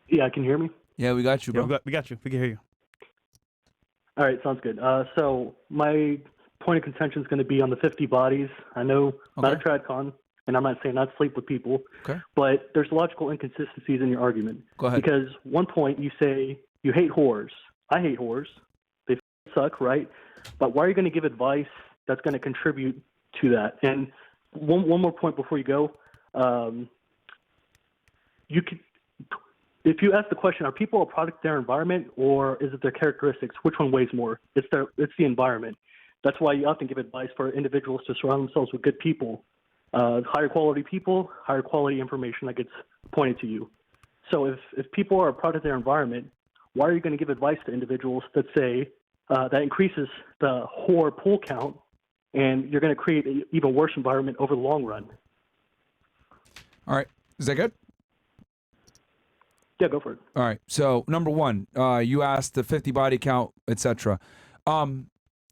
Yeah, can you hear me? Yeah, we got you, bro. Yeah, we got you. We can hear you. All right, sounds good. So my point of contention is going to be on the 50 bodies. I know I'm not a tradcon, and I'm not saying not sleep with people, but there's logical inconsistencies in your argument. Go ahead. Because one point you say you hate whores. I hate whores. They suck, right? But why are you going to give advice that's going to contribute to that? And one more point before you go. You could, if you ask the question, are people a product of their environment or is it their characteristics? Which one weighs more? It's the environment. That's why you often give advice for individuals to surround themselves with good people, higher quality people, higher quality information that gets pointed to you. So if people are a product of their environment, why are you going to give advice to individuals that say that increases the whore pool count and you're going to create an even worse environment over the long run? All right. Is that good? Yeah, go for it. All right. So number one, you asked the 50 body count, etc.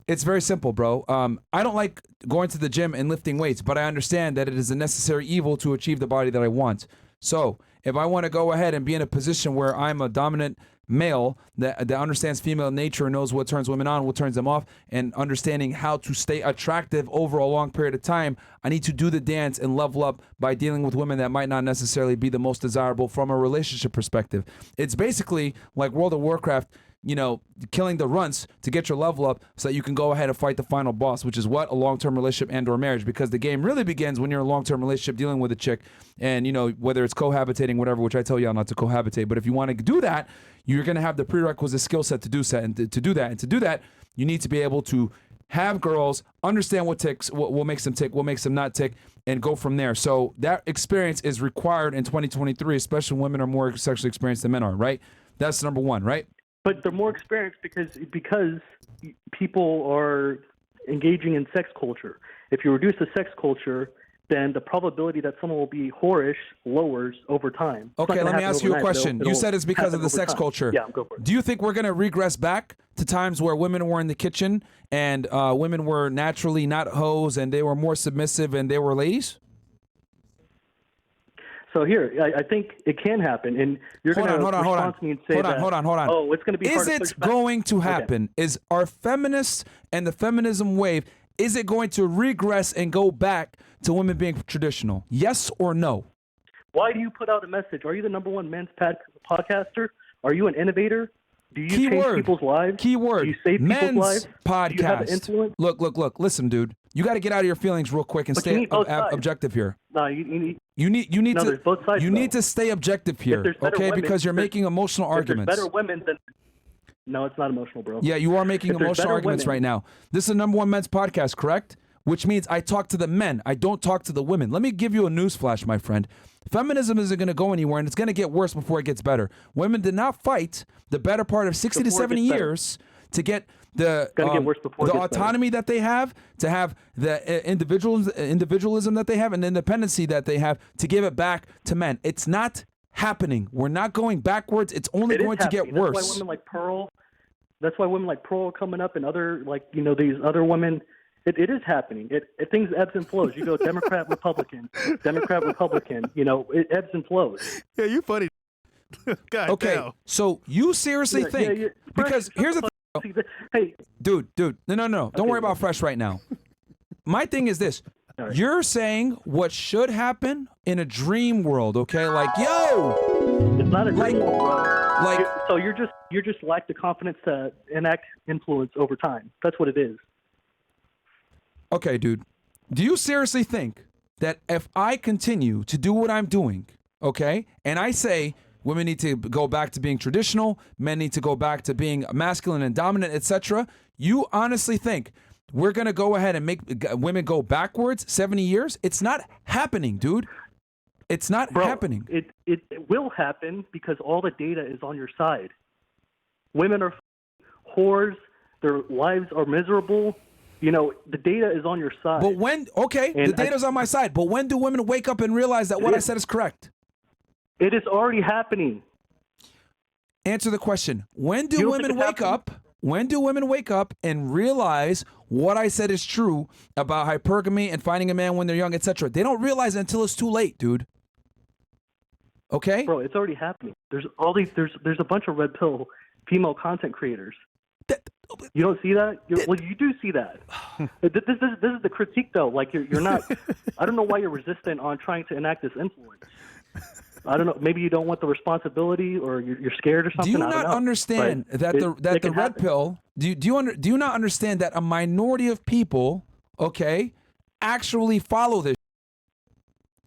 It's very simple, bro. I don't like going to the gym and lifting weights, but I understand that it is a necessary evil to achieve the body that I want. So if I want to go ahead and be in a position where I'm a dominant male that understands female nature and knows what turns women on, what turns them off, and understanding how to stay attractive over a long period of time, I need to do the dance and level up by dealing with women that might not necessarily be the most desirable from a relationship perspective. It's basically like World of Warcraft, you know, killing the runts to get your level up so that you can go ahead and fight the final boss, which is what? A long-term relationship and or marriage, because the game really begins when you're in a long-term relationship dealing with a chick and, you know, whether it's cohabitating, whatever, which I tell y'all not to cohabitate. But if you want to do that, you're going to have the prerequisite skill set to do that. And to do that, you need to be able to have girls understand what ticks, what makes them tick, what makes them not tick, and go from there. So that experience is required in 2023, especially when women are more sexually experienced than men are, right? That's number one, right? But they're more experienced because people are engaging in sex culture. If you reduce the sex culture, then the probability that someone will be whorish lowers over time. Okay, let me ask you a question. You said it's because of the sex culture. Yeah, go for it. Do you think we're going to regress back to times where women were in the kitchen and women were naturally not hoes and they were more submissive and they were ladies? So here, I think it can happen, and you're going to respond to me and say hold on. Oh, it's going to be hard to push back. Going to happen? Okay. Is our feminists and the feminism wave, is it going to regress and go back to women being traditional? Yes or no? Why do you put out a message? Are you the number one men's podcaster? Are you an innovator? Do you change people's lives? Keyword. Do you save people's lives? Podcast. Do you have an influence? Look. Listen, dude. You got to get out of your feelings real quick and stay objective here. No, you need to stay objective here, okay? Because you're making emotional arguments. There's better women than. No, it's not emotional, bro. Yeah, you are making emotional arguments right now. This is the number one men's podcast, correct? Which means I talk to the men. I don't talk to the women. Let me give you a newsflash, my friend. Feminism isn't going to go anywhere, and it's going to get worse before it gets better. Women did not fight the better part of 60 to 70 years to get the autonomy that they have, to have the individualism that they have, and the independency that they have, to give it back to men. It's not happening. We're not going backwards. It's only going to get worse. That's why women like Pearl are coming up, and other these other women. It is happening. Things ebbs and flows. You go Democrat, Republican, Democrat, Republican. You know, it ebbs and flows. Yeah, you funny. God okay, damn. So you seriously think because here's the thing. Hey, dude, no. Don't worry about Fresh right now. My thing is this. Right. You're saying what should happen in a dream world, okay? Like, yo! It's not a dream world, bro. So you're just lack the confidence to enact influence over time. That's what it is. Okay, dude. Do you seriously think that if I continue to do what I'm doing, okay, and I say women need to go back to being traditional, men need to go back to being masculine and dominant, etc., you honestly think we're going to go ahead and make women go backwards 70 years? It's not happening, dude. It's not happening. It will happen because all the data is on your side. Women are whores. Their lives are miserable. You know, the data is on your side. But the data's on my side. But when do women wake up and realize that what I said is correct? It is already happening. Answer the question. When do women wake up? When do women wake up and realize what I said is true about hypergamy and finding a man when they're young, etc.? They don't realize it until it's too late, dude. Okay? Bro, it's already happening. There's all these. There's a bunch of red pill female content creators. You don't see that? Well, you do see that. This is the critique, though. Like you're not. I don't know why you're resistant on trying to enact this influence. I don't know. Maybe you don't want the responsibility, or you're scared or something. Do you not understand that the red pill? Do you not understand that a minority of people, okay, actually follow this?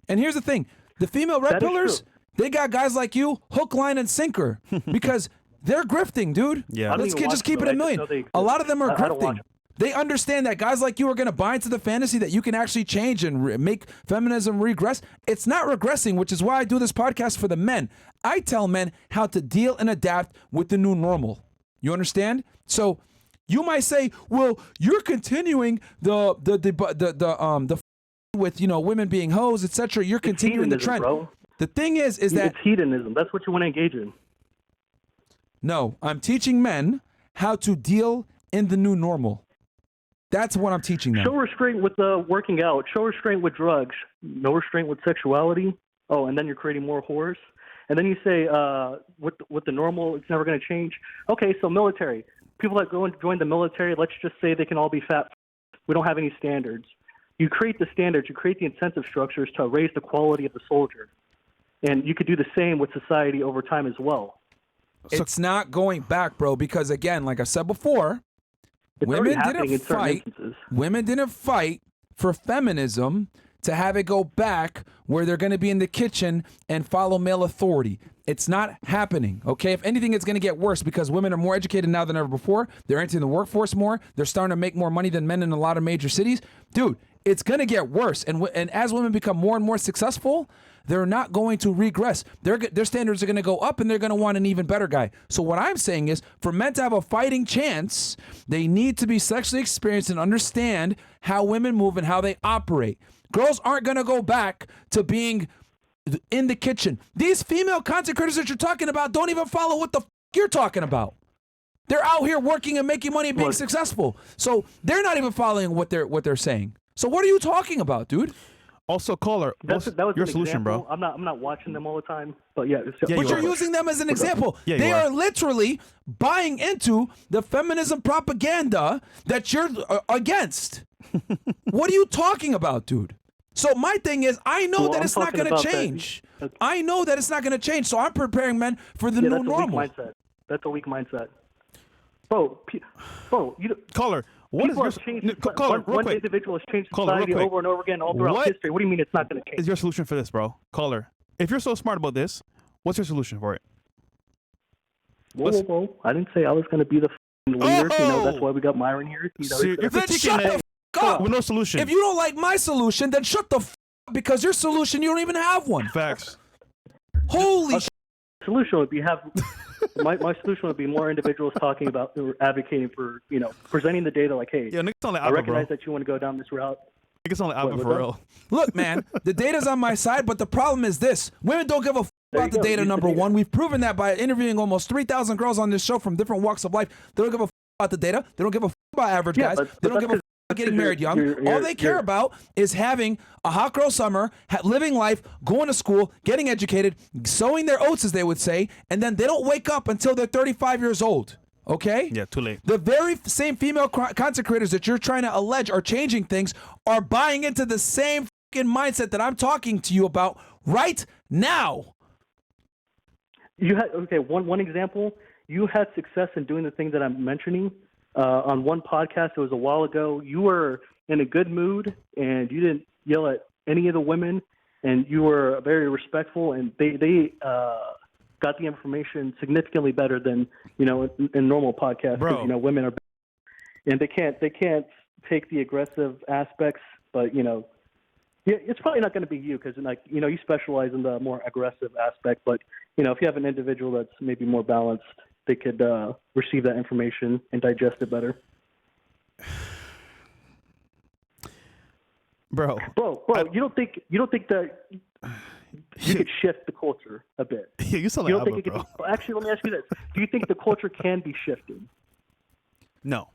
And here's the thing: the female red pillers, they got guys like you, hook, line, and sinker, because they're grifting, dude. Yeah. Let's just keep it a million. A lot of them are grifting. They understand that guys like you are going to buy into the fantasy that you can actually change and make feminism regress. It's not regressing, which is why I do this podcast for the men. I tell men how to deal and adapt with the new normal. You understand? So you might say, well, you're continuing the with, you know, women being hoes, etc. You're continuing the trend. Bro. The thing is that it's hedonism. That's what you want to engage in. No, I'm teaching men how to deal in the new normal. That's what I'm teaching them. Show restraint with working out. Show restraint with drugs. No restraint with sexuality. Oh, and then you're creating more whores. And then you say, with the normal, it's never going to change. Okay, so military. People that go and join the military, let's just say they can all be fat. We don't have any standards. You create the standards. You create the incentive structures to raise the quality of the soldier. And you could do the same with society over time as well. It's not going back, bro, because, again, like I said before, women didn't fight for feminism to have it go back where they're going to be in the kitchen and follow male authority. It's not happening, okay? If anything, it's going to get worse because women are more educated now than ever before. They're entering the workforce more. They're starting to make more money than men in a lot of major cities. Dude, it's going to get worse. And as women become more and more successful, they're not going to regress. Their standards are going to go up, and they're going to want an even better guy. So what I'm saying is, for men to have a fighting chance, they need to be sexually experienced and understand how women move and how they operate. Girls aren't going to go back to being in the kitchen. These female content creators that you're talking about don't even follow what the you're talking about. They're out here working and making money and being successful. So they're not even following what they're saying. So what are you talking about, dude? Also, caller, that was your solution, example. bro. I'm not watching them all the time, but yeah. But you're using them as an example. Yeah, they are literally buying into the feminism propaganda that you're against. What are you talking about, dude? So my thing is, I know that it's not going to change. I know that it's not going to change. So I'm preparing men for the new normal. That's a weak mindset. Bro, Caller. What is one individual has changed society over and over again all throughout history. What do you mean it's not going to change? Is your solution for this, bro? Caller, if you're so smart about this, what's your solution for it? Whoa. I didn't say I was going to be the leader. You know, that's why we got Myron here. Then shut the up. With no solution. If you don't like my solution, then shut the up because your solution, you don't even have one. Facts. Holy solution would be my solution would be more individuals talking about or advocating for, you know, presenting the data like, hey, I recognize that you want to go down this route. Niggas only Alpha for real. Look, man, the data's on my side, but the problem is this. Women don't give a about the data, number one. We've proven that by interviewing almost 3,000 girls on this show from different walks of life. They don't give a about the data. They don't give a about average guys. They don't give a about getting married young. All they care about is having a hot girl summer, living life, going to school, getting educated, sowing their oats, as they would say, and then they don't wake up until they're 35 years old. Okay? Yeah, too late. The very same female content creators that you're trying to allege are changing things are buying into the same fucking mindset that I'm talking to you about right now. You had one example. You had success in doing the thing that I'm mentioning on one podcast. It was a while ago. You were in a good mood and you didn't yell at any of the women, and you were very respectful. And they got the information significantly better than in normal podcasts. Bro. Because, women are, and they can't take the aggressive aspects, but it's probably not going to be you because you specialize in the more aggressive aspect. But if you have an individual that's maybe more balanced, they could receive that information and digest it better. Bro, you don't think that you could shift the culture a bit? Yeah, you sound like Alba, bro. Actually, let me ask you this: do you think the culture can be shifted? No.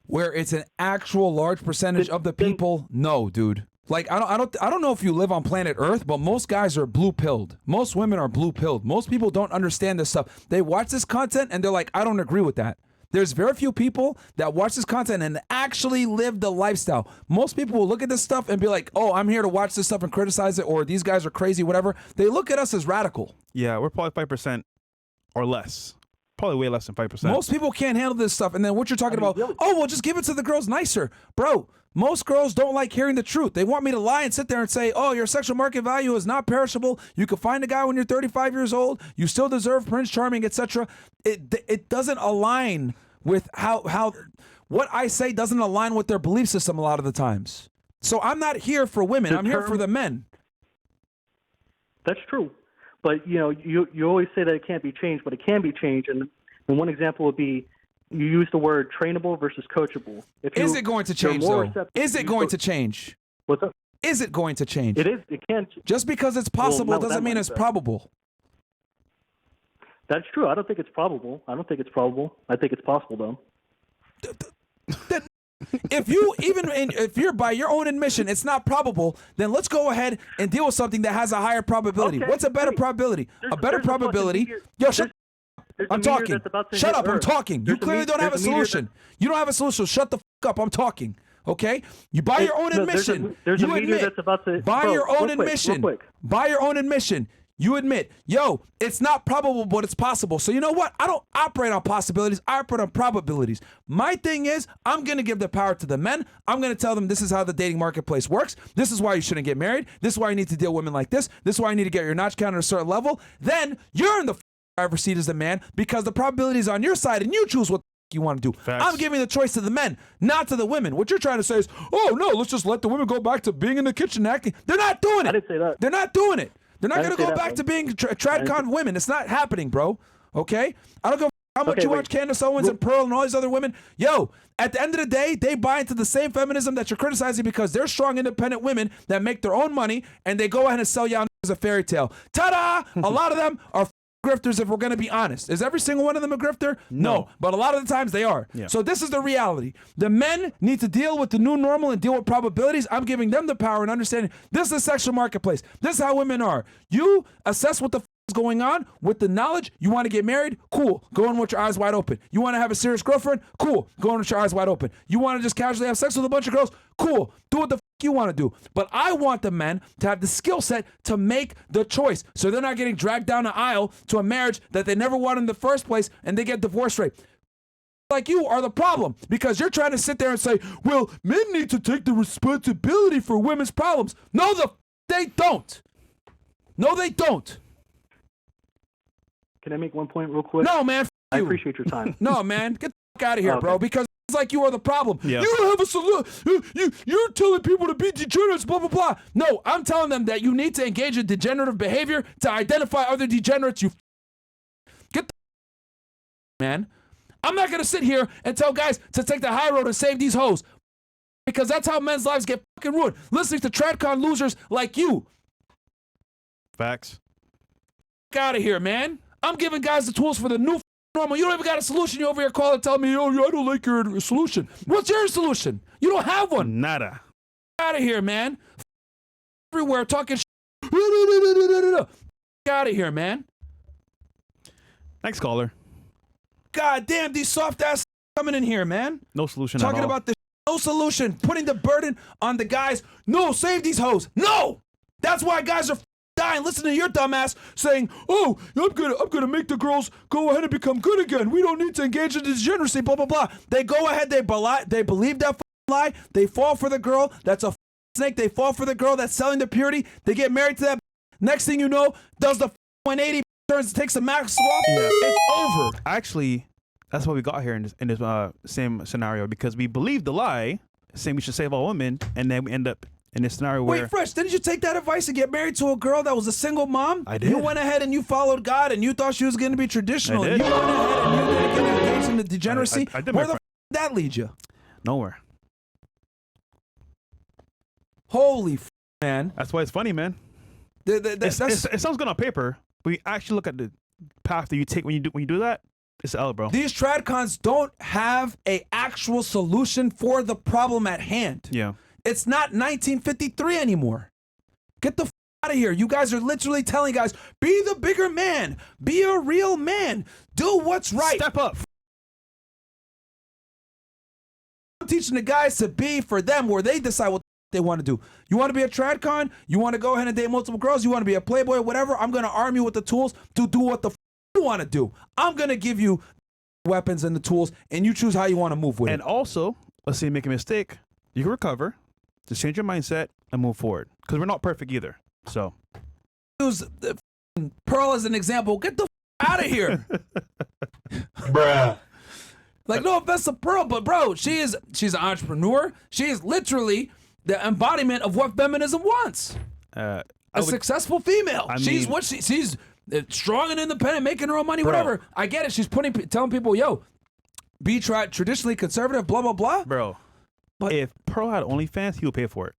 Where it's an actual large percentage of the people? No, dude. Like I don't know if you live on planet Earth, but most guys are blue pilled. Most women are blue pilled. Most people don't understand this stuff. They watch this content and they're like, I don't agree with that. There's very few people that watch this content and actually live the lifestyle. Most people will look at this stuff and be like, oh, I'm here to watch this stuff and criticize it, or these guys are crazy, whatever. They look at us as radical. Yeah, we're probably 5% or less. Probably way less than 5%. Most people can't handle this stuff. And then what you're talking about, oh, well, just give it to the girls nicer. Bro, most girls don't like hearing the truth. They want me to lie and sit there and say, oh, your sexual market value is not perishable. You can find a guy when you're 35 years old. You still deserve Prince Charming, etc. It doesn't align with how what I say doesn't align with their belief system a lot of the times. So I'm not here for women. I'm here for the men. That's true. But, you know, you always say that it can't be changed, but it can be changed. And one example would be you use the word trainable versus coachable. Is it going to change, though? Is it going to change? What's up? Is it going to change? It is. It can. Just because it's possible doesn't mean it's probable. That's true. I don't think it's probable. I think it's possible, though. If you're by your own admission, it's not probable, then let's go ahead and deal with something that has a higher probability. Okay, What's a better probability? A better probability. Yo, shut up. I'm talking. Shut up. I'm talking. You clearly don't have a solution. You don't have a solution. Shut the fuck up. I'm talking. Okay? You by your own admission. There's a meteor that's about to. By your own admission. By your own admission. You admit, yo, it's not probable, but it's possible. So you know what? I don't operate on possibilities. I operate on probabilities. My thing is, I'm going to give the power to the men. I'm going to tell them this is how the dating marketplace works. This is why you shouldn't get married. This is why you need to deal with women like this. This is why you need to get your notch count at a certain level. Then you're in the driver's seat as the man because the probability is on your side and you choose what you want to do. Facts. I'm giving the choice to the men, not to the women. What you're trying to say is, oh, no, let's just let the women go back to being in the kitchen acting. They're not doing it. I didn't say that. They're not doing it. They're not going to go back to being tradcon women. It's not happening, bro. Okay? I don't give a how much you watch Candace Owens and Pearl and all these other women. Yo, at the end of the day, they buy into the same feminism that you're criticizing because they're strong, independent women that make their own money, and they go ahead and sell y'all as a fairy tale. Ta-da! A lot of them are grifters, if we're going to be honest. Is every single one of them a grifter? No. But a lot of the times they are. Yeah. So this is the reality. The men need to deal with the new normal and deal with probabilities. I'm giving them the power and understanding this is a sexual marketplace. This is how women are. You assess what the is going on with the knowledge. You want to get married? Cool. Go in with your eyes wide open. You want to have a serious girlfriend? Cool. Go in with your eyes wide open. You want to just casually have sex with a bunch of girls? Cool. Do what the you want to do. But I want the men to have the skill set to make the choice so they're not getting dragged down the aisle to a marriage that they never wanted in the first place and they get divorced rate. Like you are the problem because you're trying to sit there and say, well, men need to take the responsibility for women's problems. No, they don't. No, they don't. Can I make one point real quick? No, man. I appreciate your time. No, man. Get the fuck out of here, bro, because it's like you are the problem. Yeah. You don't have a solution. You're telling people to be degenerates, blah, blah, blah. No, I'm telling them that you need to engage in degenerative behavior to identify other degenerates. You get the man. I'm not going to sit here and tell guys to take the high road and save these hoes because that's how men's lives get fucking ruined. Listening to TradCon losers like you. Facts. Get out of here, man. I'm giving guys the tools for the new normal. You don't even got a solution. You over here calling and telling me, oh, I don't like your solution. What's your solution? You don't have one. Nada. Get out of here, man. Everywhere talking shit. Get out of here, man. Next caller. God damn, these soft ass coming in here, man. No solution Talking at all. about this. No solution. Putting the burden on the guys. No, save these hoes. No. That's why guys are dying. Listen to your dumbass saying, oh, I'm gonna make the girls go ahead and become good again. We don't need to engage in degeneracy, blah, blah, blah. They go ahead, they believe that lie. They fall for the girl that's a snake. They fall for the girl that's selling the purity. They get married to that. Next thing you know, does the 180 turns, takes the mask off. Yeah. It's over. Actually, that's what we got here in this same scenario because we believed the lie saying we should save all women, and then we end up in this scenario where... Wait, Fresh, didn't you take that advice and get married to a girl that was a single mom? I did. You went ahead and you followed God and you thought she was going to be traditional. I did. You went ahead and you didn't get engaged in the degeneracy. I did. Where the f*** did that lead you? Nowhere. Holy f***, man. That's why it's funny, man. It sounds good on paper, but you actually look at the path that you take when you do that, it's L, bro. These tradcons don't have a actual solution for the problem at hand. Yeah. It's not 1953 anymore. Get the out of here. You guys are literally telling guys, be the bigger man. Be a real man. Do what's right. Step up. I'm teaching the guys to be for them where they decide what they want to do. You want to be a tradcon? You want to go ahead and date multiple girls? You want to be a playboy? Whatever. I'm going to arm you with the tools to do what the you want to do. I'm going to give you weapons and the tools, and you choose how you want to move with And it. also, let's say you make a mistake, you can recover, just change your mindset and move forward. Because we're not perfect either. So Use Pearl as an example. Get the out of here. Bruh. Like, no offense to Pearl, but bro, she's an entrepreneur. She is literally the embodiment of what feminism wants. A successful female. She's strong and independent, making her own money, whatever. I get it. She's telling people, yo, be traditionally conservative, blah, blah, blah. Bro, But if Pearl had OnlyFans, he would pay for it.